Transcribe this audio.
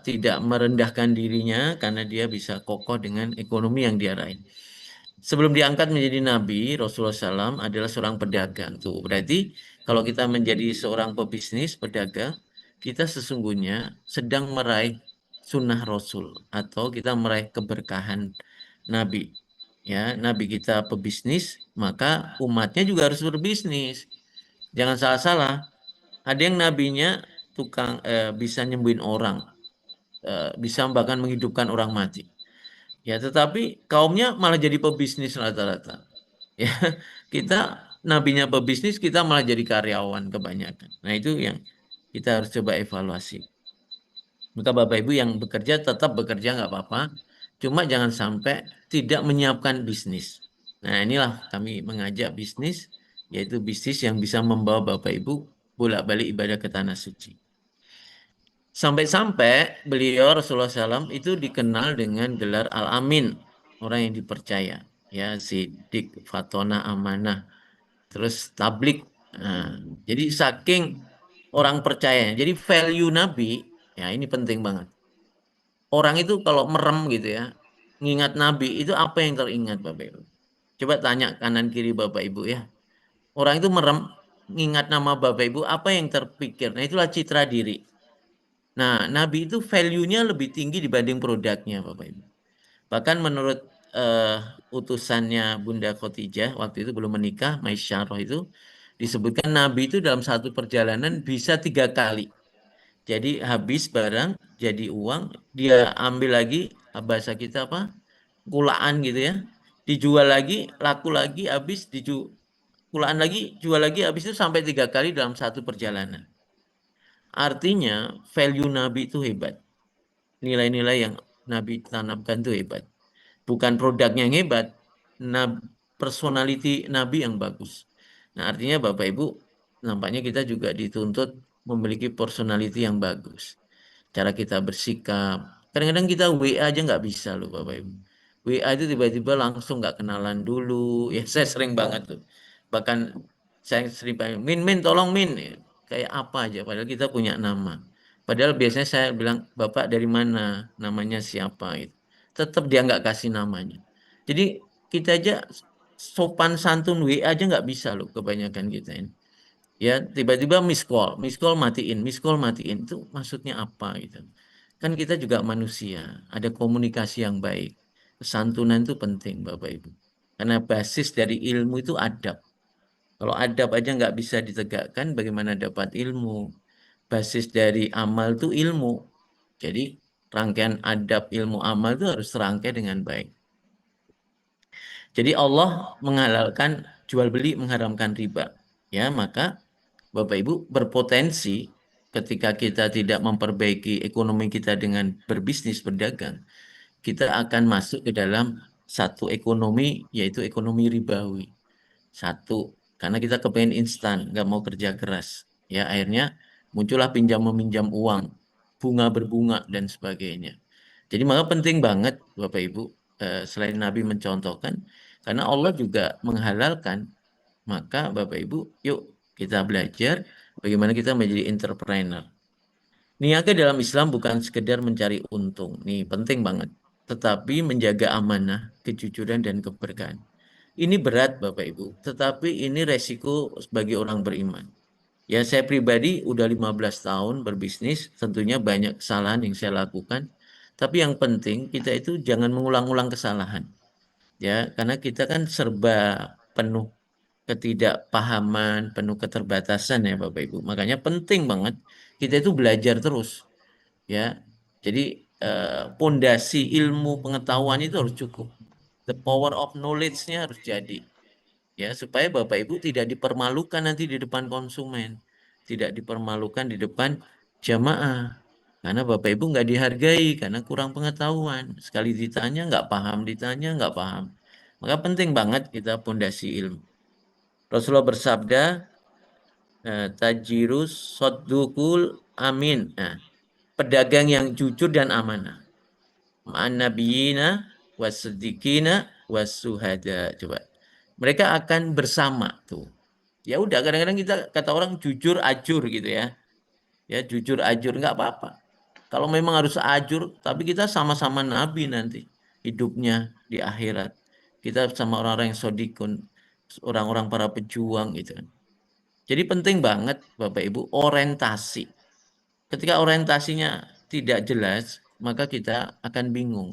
tidak merendahkan dirinya karena dia bisa kokoh dengan ekonomi yang dia raih. Sebelum diangkat menjadi nabi, Rasulullah SAW adalah seorang pedagang. Tuh, berarti kalau kita menjadi seorang pebisnis, pedagang, kita sesungguhnya sedang meraih sunnah Rasul atau kita meraih keberkahan nabi. Ya, nabi kita pebisnis, maka umatnya juga harus berbisnis. Jangan salah-salah. Ada yang nabinya tukang bisa nyembuhin orang, bisa bahkan menghidupkan orang mati. Ya, tetapi kaumnya malah jadi pebisnis rata-rata. Ya, kita nabinya pebisnis, kita malah jadi karyawan kebanyakan. Nah, itu yang kita harus coba evaluasi. Maka Bapak Ibu yang bekerja tetap bekerja nggak apa-apa, cuma jangan sampai tidak menyiapkan bisnis. Nah, inilah kami mengajak bisnis, yaitu bisnis yang bisa membawa Bapak Ibu bolak-balik ibadah ke tanah suci. Sampai-sampai beliau Rasulullah SAW itu dikenal dengan gelar Al-Amin, orang yang dipercaya. Ya, Siddiq, Fatona, Amanah, terus Tablik. Nah, jadi saking orang percaya, jadi value Nabi, ya ini penting banget. Orang itu kalau merem gitu ya, ngingat Nabi itu apa yang teringat Bapak Ibu? Coba tanya kanan kiri Bapak Ibu ya. Orang itu merem, ngingat nama Bapak Ibu, apa yang terpikir? Nah, itulah citra diri. Nah, Nabi itu value-nya lebih tinggi dibanding produknya, Bapak Ibu. Bahkan menurut eh, utusannya Bunda Khotijah, waktu itu belum menikah, Maisyarah itu, disebutkan Nabi itu dalam satu perjalanan bisa 3 kali. Jadi habis barang, jadi uang, dia ambil lagi, bahasa kita apa? Kulaan gitu ya. Dijual lagi, laku lagi, habis, kulaan lagi, jual lagi, habis itu sampai 3 kali dalam satu perjalanan. Artinya value Nabi itu hebat. Nilai-nilai yang Nabi tanamkan itu hebat. Bukan produknya yang hebat, personality Nabi yang bagus. Nah, artinya Bapak Ibu, nampaknya kita juga dituntut memiliki personality yang bagus. Cara kita bersikap. Kadang-kadang kita WA aja nggak bisa loh Bapak Ibu. WA itu tiba-tiba langsung nggak kenalan dulu. Ya saya sering banget tuh. Bahkan saya sering banget, Min, Min, tolong Min. Ya, kayak apa aja, padahal kita punya nama. Padahal biasanya saya bilang, Bapak dari mana? Namanya siapa? Gitu. Tetap dia nggak kasih namanya. Jadi kita aja sopan santun WA aja nggak bisa loh kebanyakan kita ini. Ya tiba-tiba miss call matiin, miss call matiin itu maksudnya apa gitu. Kan kita juga manusia, ada komunikasi yang baik. Kesantunan itu penting Bapak Ibu. Karena basis dari ilmu itu adab. Kalau adab aja nggak bisa ditegakkan, bagaimana dapat ilmu? Basis dari amal itu ilmu. Jadi rangkaian adab ilmu amal itu harus serangkai dengan baik. Jadi Allah menghalalkan jual beli, mengharamkan riba. Ya, maka Bapak Ibu berpotensi ketika kita tidak memperbaiki ekonomi kita dengan berbisnis, berdagang, kita akan masuk ke dalam satu ekonomi yaitu ekonomi ribawi. Satu, karena kita kepengen instan, nggak mau kerja keras. Ya, akhirnya muncullah pinjam meminjam uang, bunga berbunga dan sebagainya. Jadi maka penting banget Bapak Ibu, selain Nabi mencontohkan, karena Allah juga menghalalkan, maka Bapak Ibu, yuk kita belajar bagaimana kita menjadi entrepreneur. Niaga dalam Islam bukan sekedar mencari untung, nih penting banget, tetapi menjaga amanah, kejujuran dan keberkahan. Ini berat Bapak Ibu, tetapi ini resiko sebagai orang beriman. Ya saya pribadi udah 15 tahun berbisnis, tentunya banyak kesalahan yang saya lakukan. Tapi yang penting kita itu jangan mengulang-ulang kesalahan. Ya, karena kita kan serba penuh ketidakpahaman, penuh keterbatasan ya Bapak Ibu. Makanya penting banget kita itu belajar terus. Ya, jadi pondasi ilmu pengetahuan itu harus cukup. The power of knowledge-nya harus jadi ya supaya Bapak Ibu tidak dipermalukan nanti di depan konsumen, tidak dipermalukan di depan jamaah, karena Bapak Ibu nggak dihargai karena kurang pengetahuan. Sekali ditanya nggak paham. Maka penting banget kita pondasi ilmu. Rasulullah bersabda, tajirus sodukul amin. Nah, pedagang yang jujur dan amanah. Ma'an nabiyina wasiddiqina wasuhada. Coba. Mereka akan bersama tuh. Ya udah kadang-kadang kita kata orang jujur ajur gitu ya. Ya jujur ajur nggak apa-apa. Kalau memang harus ajur, tapi kita sama-sama nabi nanti hidupnya di akhirat. Kita sama orang-orang yang sodikun, orang-orang para pejuang gitu kan. Jadi penting banget Bapak Ibu orientasi. Ketika orientasinya tidak jelas, maka kita akan bingung.